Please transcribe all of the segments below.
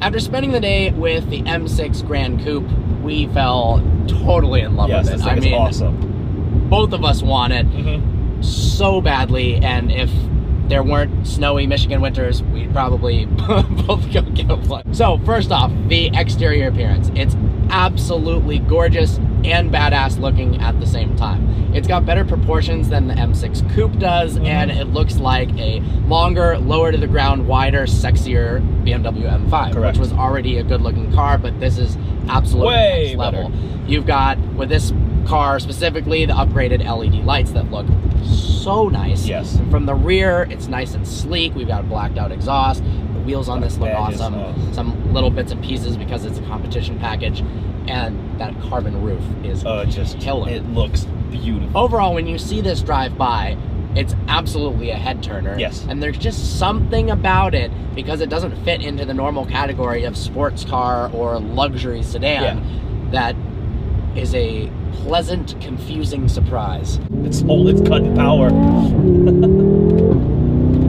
After spending the day with the M6 Gran Coupe, we fell totally in love with it. Yes, this thing is awesome. Both of us want it so badly, and if there weren't snowy Michigan winters, we'd probably both go get one. So first off, the exterior appearance. It's absolutely gorgeous and badass looking at the same time. It's got better proportions than the M6 Coupe does, and it looks like a longer, lower to the ground, wider, sexier BMW M5, Correct. which was already a good looking car, but this is absolutely next level. Better. You've got, with this car specifically, the upgraded LED lights that look so nice. Yes. And from the rear, it's nice and sleek. We've got blacked out exhaust. The wheels on this look awesome. Some little bits and pieces because it's a competition package. And that carbon roof is just killer. It looks beautiful. Overall, when you see this drive by, it's absolutely a head turner. Yes. And there's just something about it, because it doesn't fit into the normal category of sports car or luxury sedan, that is a pleasant, confusing surprise. It's cutting power.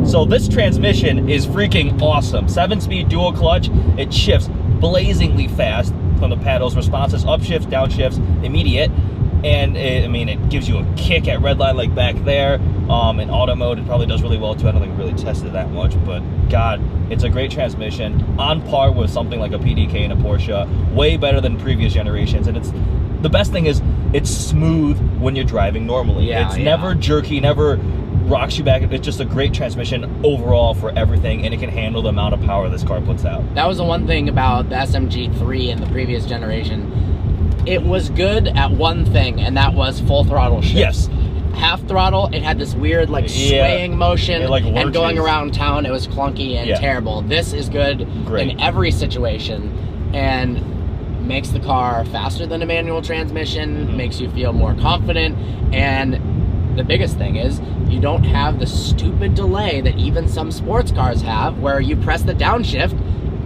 So this transmission is freaking awesome. 7-speed dual clutch. It shifts blazingly fast from the pedals. Responses, upshifts, downshifts, immediate. And it gives you a kick at red line like back there. In auto mode, it probably does really well too. I don't think we really tested it that much, but God, it's a great transmission. On par with something like a PDK and a Porsche. Way better than previous generations. And the best thing is, it's smooth when you're driving normally. It's never jerky, never rocks you back. It's just a great transmission overall for everything, and it can handle the amount of power this car puts out. That was the one thing about the SMG3 in the previous generation. It was good at one thing, and that was full throttle shift. Yes. Half throttle, it had this weird swaying motion, and going around town, it was clunky and terrible. This is good in every situation, and makes the car faster than a manual transmission, makes you feel more confident, and the biggest thing is you don't have the stupid delay that even some sports cars have, where you press the downshift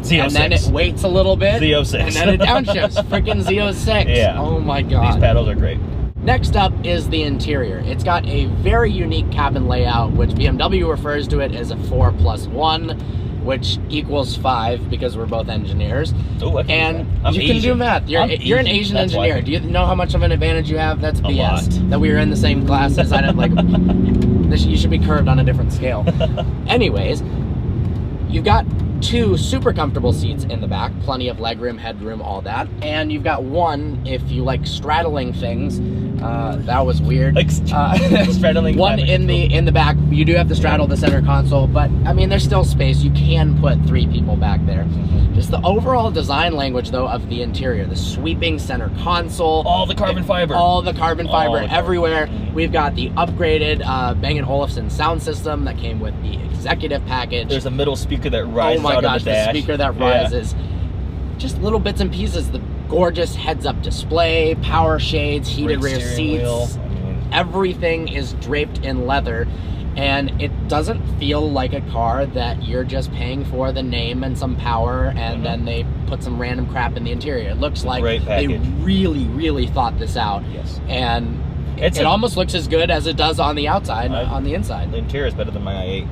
Z06. and then it waits a little bit Z06. and then it downshifts. Freaking Z06. Yeah. Oh my god. These pedals are great. Next up is the interior. It's got a very unique cabin layout, which BMW refers to it as a 4+1, which equals 5 because we're both engineers. Ooh, and you can do math. You're an Asian engineer. Do you know how much of an advantage you have? That's BS. lot. That we were in the same classes. I didn't you should be curved on a different scale. Anyways, you've got 2 super comfortable seats in the back, plenty of legroom, headroom, all that, and you've got one if you like straddling things. That was weird. Like straddling. One in the back. You do have to straddle the center console, but I mean, there's still space. You can put 3 people back there. Just the overall design language, though, of the interior, the sweeping center console, all the carbon fiber, everywhere. We've got the upgraded Bang & Olufsen sound system that came with the executive package. There's a middle speaker that rises out of the dash. The speaker that rises. Just little bits and pieces. The gorgeous heads-up display, power shades, heated rear seats. Everything is draped in leather, and it doesn't feel like a car that you're just paying for the name and some power, and then they put some random crap in the interior. It looks like they really, really thought this out. Yes. And it almost looks as good as it does on the outside, on the inside. The interior is better than my i8.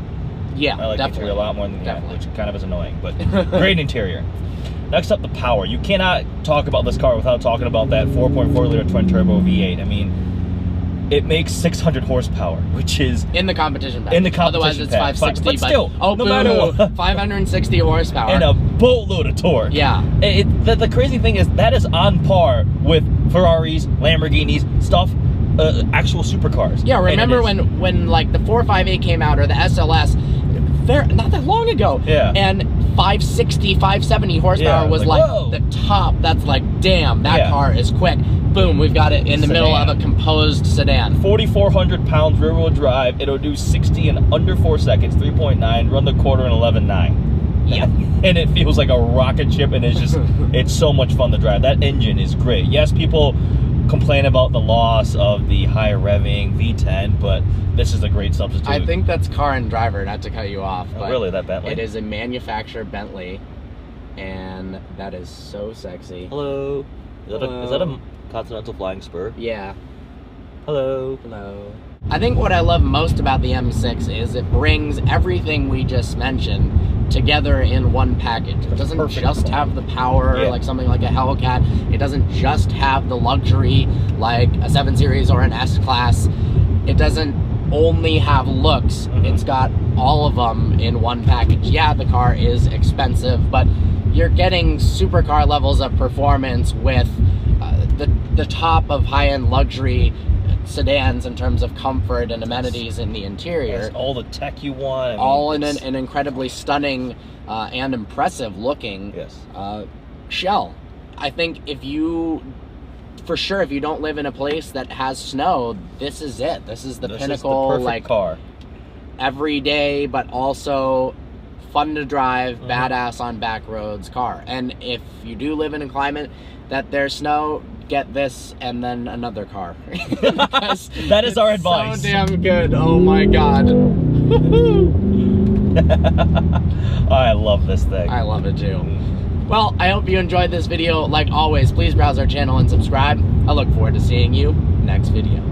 Yeah, I like the interior a lot more than the which kind of is annoying, but great interior. Next up, the power. You cannot talk about this car without talking about that 4.4 liter twin turbo V8. I mean, it makes 600 horsepower, which is in the competition pack. Otherwise, it's 560. But still, no matter what, 560 horsepower and a boatload of torque. Yeah. The crazy thing is that is on par with Ferraris, Lamborghinis, stuff. Actual supercars. Yeah, remember when like the 458 came out, or the SLS, not that long ago. Yeah. And 560, 570 horsepower was like the top. That's like, damn, that car is quick. Boom, we've got it in the middle of a composed sedan. 4,400 pounds rear wheel drive. It'll do 60 in under 4 seconds, 3.9, run the quarter in 11.9. Yeah. And it feels like a rocket ship, and it's just, it's so much fun to drive. That engine is great. Yes, people complain about the loss of the high revving V10, but this is a great substitute. I think that's car and driver, not to cut you off. Oh, but really, that Bentley? It is a manufacturer Bentley, and that is so sexy. Hello. Is that a Continental Flying Spur? Yeah. Hello. Hello. I think what I love most about the M6 is it brings everything we just mentioned together in one package. It doesn't just have the power like something like a Hellcat. It doesn't just have the luxury like a 7 Series or an S-Class. It doesn't only have looks. It's got all of them in one package. Yeah, the car is expensive, but you're getting supercar levels of performance with the top of high-end luxury sedans in terms of comfort and amenities in the interior. Yes, all the tech you want. I mean, all in an incredibly stunning and impressive looking shell. I think if you don't live in a place that has snow, this is it. This is the pinnacle, is the perfect car. Every day, but also fun to drive, badass on back roads car. And if you do live in a climate that there's snow, get this and then another car. That is our advice. So damn good. Oh my god. I love this thing. I love it too. Well, I hope you enjoyed this video. Like always, please browse our channel and subscribe. I look forward to seeing you next video.